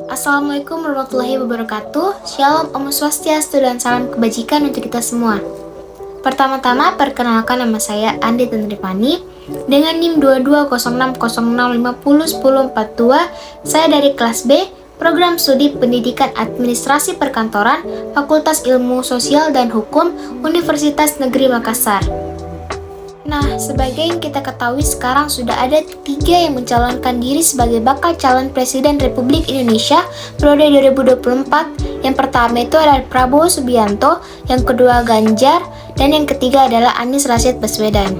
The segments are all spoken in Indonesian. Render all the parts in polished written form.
Assalamualaikum warahmatullahi wabarakatuh. Shalom, Om Swastiastu, dan salam kebajikan untuk kita semua. Pertama-tama, perkenalkan nama saya Andi Tentripani dengan NIM 220606501042. Saya dari kelas B, Program Studi Pendidikan Administrasi Perkantoran, Fakultas Ilmu Sosial dan Hukum, Universitas Negeri Makassar. Nah, sebagai yang kita ketahui sekarang sudah ada 3 yang mencalonkan diri sebagai bakal calon Presiden Republik Indonesia periode 2024. Yang pertama itu adalah Prabowo Subianto, yang kedua Ganjar, dan yang ketiga adalah Anies Rashid Baswedan.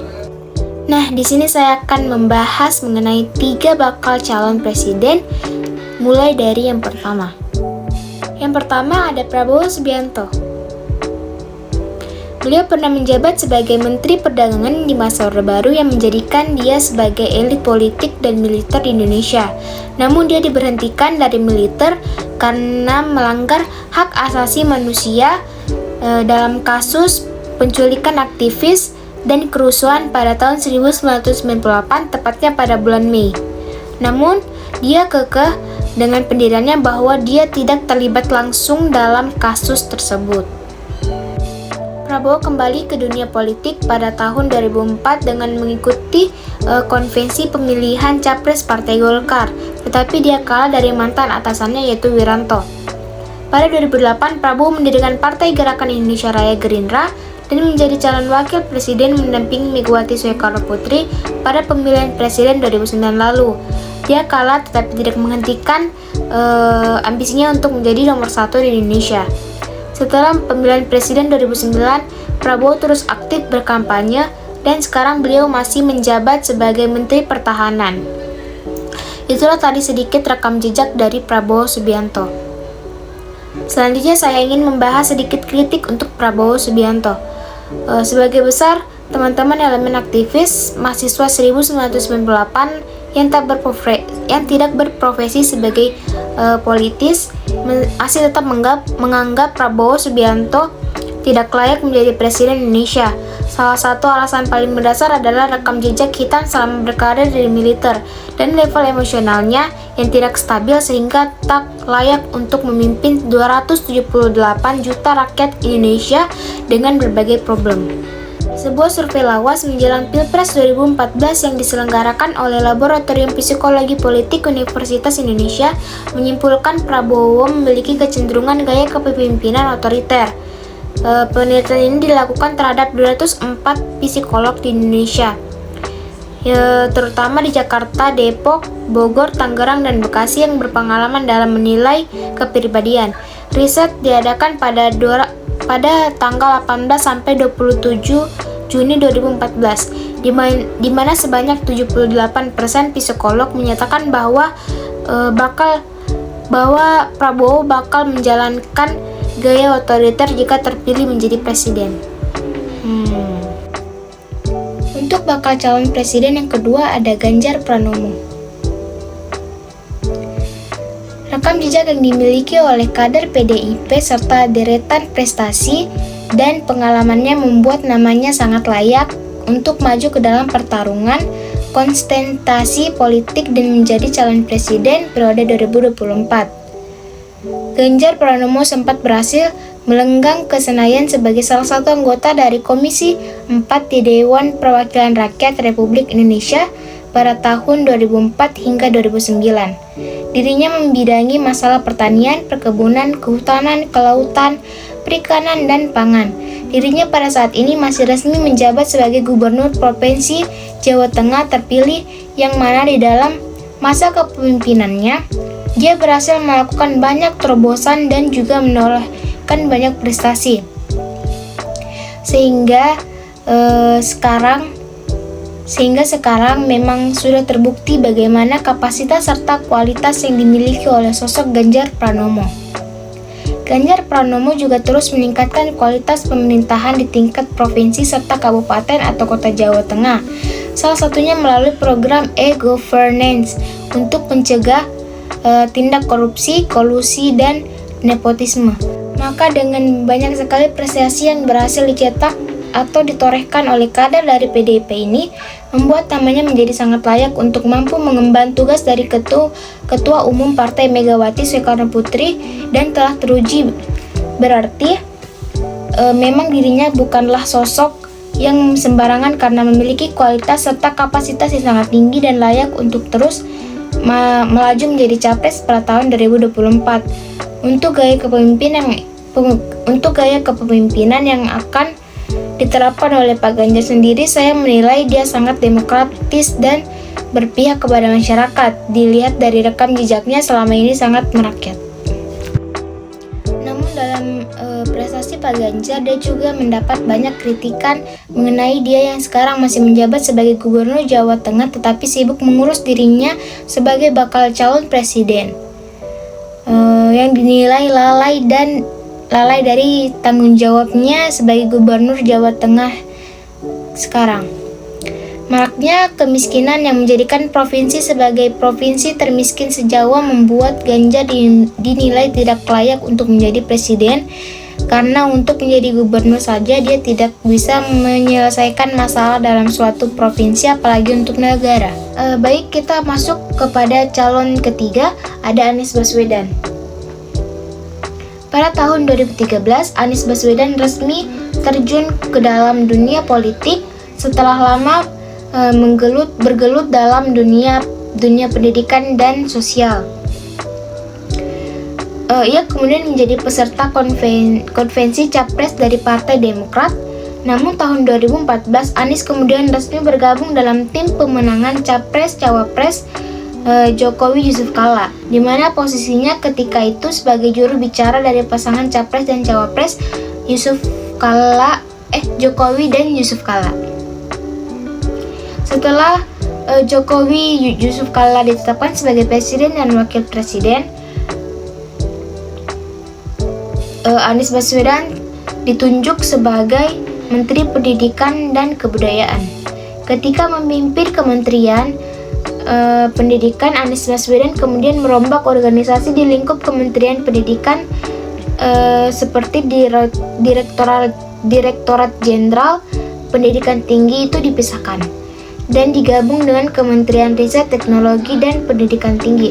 Nah, di sini saya akan membahas mengenai 3 bakal calon presiden, mulai dari yang pertama. Yang pertama ada Prabowo Subianto. Beliau pernah menjabat sebagai Menteri Perdagangan di masa Orde Baru yang menjadikan dia sebagai elit politik dan militer di Indonesia. Namun dia diberhentikan dari militer karena melanggar hak asasi manusia dalam kasus penculikan aktivis dan kerusuhan pada tahun 1998, tepatnya pada bulan Mei. Namun, dia kekeh dengan pendiriannya bahwa dia tidak terlibat langsung dalam kasus tersebut. Prabowo kembali ke dunia politik pada tahun 2004 dengan mengikuti konvensi pemilihan capres Partai Golkar, tetapi dia kalah dari mantan atasannya yaitu Wiranto. Pada 2008, Prabowo mendirikan Partai Gerakan Indonesia Raya Gerindra dan menjadi calon wakil presiden mendampingi Megawati Soekarnoputri pada pemilihan presiden 2009 lalu. Dia kalah tetapi tidak menghentikan ambisinya untuk menjadi nomor 1 di Indonesia. Setelah pemilihan presiden 2009, Prabowo terus aktif berkampanye dan sekarang beliau masih menjabat sebagai Menteri Pertahanan. Itulah tadi sedikit rekam jejak dari Prabowo Subianto. Selanjutnya saya ingin membahas sedikit kritik untuk Prabowo Subianto. Sebagai besar, teman-teman elemen aktivis mahasiswa 1998 yang tidak berprofesi sebagai politis masih tetap menganggap Prabowo Subianto tidak layak menjadi presiden Indonesia. Salah satu alasan paling mendasar adalah rekam jejak hitam selama berkarir di militer dan level emosionalnya yang tidak stabil sehingga tak layak untuk memimpin 278 juta rakyat Indonesia dengan berbagai problem. Sebuah survei lawas menjelang Pilpres 2014 yang diselenggarakan oleh Laboratorium Psikologi Politik Universitas Indonesia menyimpulkan Prabowo memiliki kecenderungan gaya kepemimpinan otoriter. Penelitian ini dilakukan terhadap 204 psikolog di Indonesia, terutama di Jakarta, Depok, Bogor, Tangerang, dan Bekasi yang berpengalaman dalam menilai kepribadian. Riset diadakan pada tanggal 18 sampai 27 Juni 2014, di mana sebanyak 78% psikolog menyatakan bahwa Prabowo bakal menjalankan gaya otoriter jika terpilih menjadi presiden. Untuk bakal calon presiden yang kedua ada Ganjar Pranowo. Rekam jejak yang dimiliki oleh kader PDIP serta deretan prestasi dan pengalamannya membuat namanya sangat layak untuk maju ke dalam pertarungan kontestasi politik dan menjadi calon presiden periode 2024. Ganjar Pranowo sempat berhasil melenggang ke Senayan sebagai salah satu anggota dari Komisi 4 di Dewan Perwakilan Rakyat Republik Indonesia pada tahun 2004 hingga 2009. Dirinya membidangi masalah pertanian, perkebunan, kehutanan, kelautan, perikanan, dan pangan. Dirinya pada saat ini masih resmi menjabat sebagai Gubernur Provinsi Jawa Tengah terpilih, yang mana di dalam masa kepemimpinannya, dia berhasil melakukan banyak terobosan dan juga menorehkan banyak prestasi. Sehingga sekarang memang sudah terbukti bagaimana kapasitas serta kualitas yang dimiliki oleh sosok Ganjar Pranowo. Ganjar Pranowo juga terus meningkatkan kualitas pemerintahan di tingkat provinsi serta kabupaten atau kota Jawa Tengah. Salah satunya melalui program e-governance untuk mencegah tindak korupsi, kolusi, dan nepotisme. Maka dengan banyak sekali prestasi yang berhasil dicetak atau ditorehkan oleh kader dari PDIP ini membuat namanya menjadi sangat layak untuk mampu mengemban tugas dari Ketua Umum Partai Megawati Soekarno Putri dan telah teruji. Berarti memang dirinya bukanlah sosok yang sembarangan karena memiliki kualitas serta kapasitas yang sangat tinggi dan layak untuk terus melaju menjadi capres pada tahun 2024. Untuk gaya kepemimpinan yang akan diterapkan oleh Pak Ganjar sendiri, saya menilai dia sangat demokratis dan berpihak kepada masyarakat. Dilihat dari rekam jejaknya selama ini sangat merakyat. Namun dalam prestasi Pak Ganjar, dia juga mendapat banyak kritikan mengenai dia yang sekarang masih menjabat sebagai Gubernur Jawa Tengah tetapi sibuk mengurus dirinya sebagai bakal calon presiden, yang dinilai lalai dari tanggung jawabnya sebagai Gubernur Jawa Tengah sekarang. Maraknya kemiskinan yang menjadikan provinsi sebagai provinsi termiskin se-Jawa membuat Ganjar dinilai tidak layak untuk menjadi presiden, karena untuk menjadi gubernur saja dia tidak bisa menyelesaikan masalah dalam suatu provinsi, apalagi untuk negara. Baik, kita masuk kepada calon ketiga, ada Anies Baswedan. Pada tahun 2013, Anies Baswedan resmi terjun ke dalam dunia politik setelah lama bergelut dalam dunia pendidikan dan sosial. Ia kemudian menjadi peserta konvensi Capres dari Partai Demokrat. Namun tahun 2014, Anies kemudian resmi bergabung dalam tim pemenangan Capres-Cawapres Jokowi Yusuf Kala, di mana posisinya ketika itu sebagai juru bicara dari pasangan Capres dan Cawapres Jokowi dan Yusuf Kala. Setelah Jokowi Yusuf Kala ditetapkan sebagai presiden dan wakil presiden, Anies Baswedan ditunjuk sebagai Menteri Pendidikan dan Kebudayaan. Ketika memimpin Kementerian Pendidikan, Anies Baswedan kemudian merombak organisasi di lingkup Kementerian Pendidikan seperti Direktorat Jenderal Pendidikan Tinggi itu dipisahkan dan digabung dengan Kementerian Riset, Teknologi, dan Pendidikan Tinggi.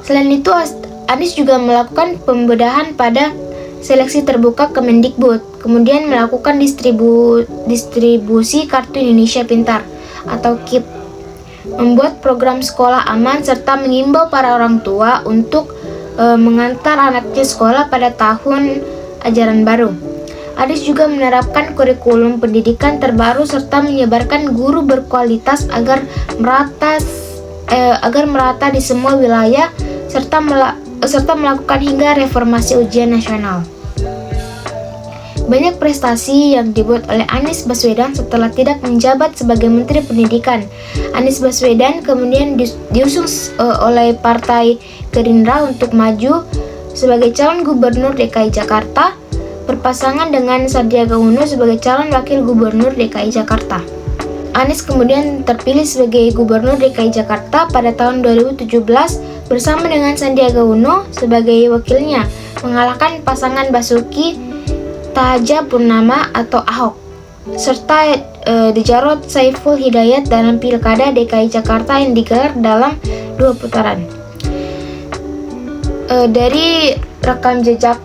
Selain itu, Anies juga melakukan pembedahan pada seleksi terbuka Kemendikbud, kemudian melakukan distribusi Kartu Indonesia Pintar atau KIP, membuat program sekolah aman, serta mengimbau para orang tua untuk mengantar anaknya sekolah pada tahun ajaran baru. Anies juga menerapkan kurikulum pendidikan terbaru serta menyebarkan guru berkualitas agar merata di semua wilayah serta melakukan hingga reformasi ujian nasional. Banyak prestasi yang dibuat oleh Anies Baswedan setelah tidak menjabat sebagai Menteri Pendidikan. Anies Baswedan kemudian diusung oleh Partai Gerindra untuk maju sebagai calon Gubernur DKI Jakarta, berpasangan dengan Sandiaga Uno sebagai calon Wakil Gubernur DKI Jakarta. Anies kemudian terpilih sebagai Gubernur DKI Jakarta pada tahun 2017 bersama dengan Sandiaga Uno sebagai wakilnya, mengalahkan pasangan Basuki Cahayapurnama atau Ahok, serta Jarod Saiful Hidayat dalam Pilkada DKI Jakarta yang digelar dalam 2 putaran. Dari rekam jejak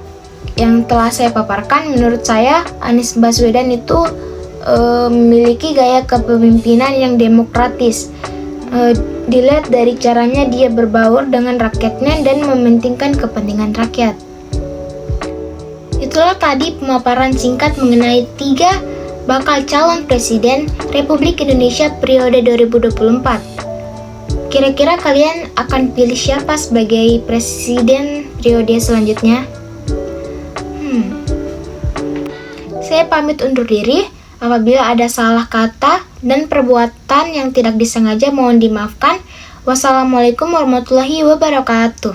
yang telah saya paparkan, menurut saya Anies Baswedan itu memiliki gaya kepemimpinan yang demokratis. Dilihat dari caranya dia berbaur dengan rakyatnya dan mementingkan kepentingan rakyat. Itulah tadi pemaparan singkat mengenai 3 bakal calon presiden Republik Indonesia periode 2024. Kira-kira kalian akan pilih siapa sebagai presiden periode selanjutnya? Saya pamit undur diri. Apabila ada salah kata dan perbuatan yang tidak disengaja, mohon dimaafkan. Wassalamualaikum warahmatullahi wabarakatuh.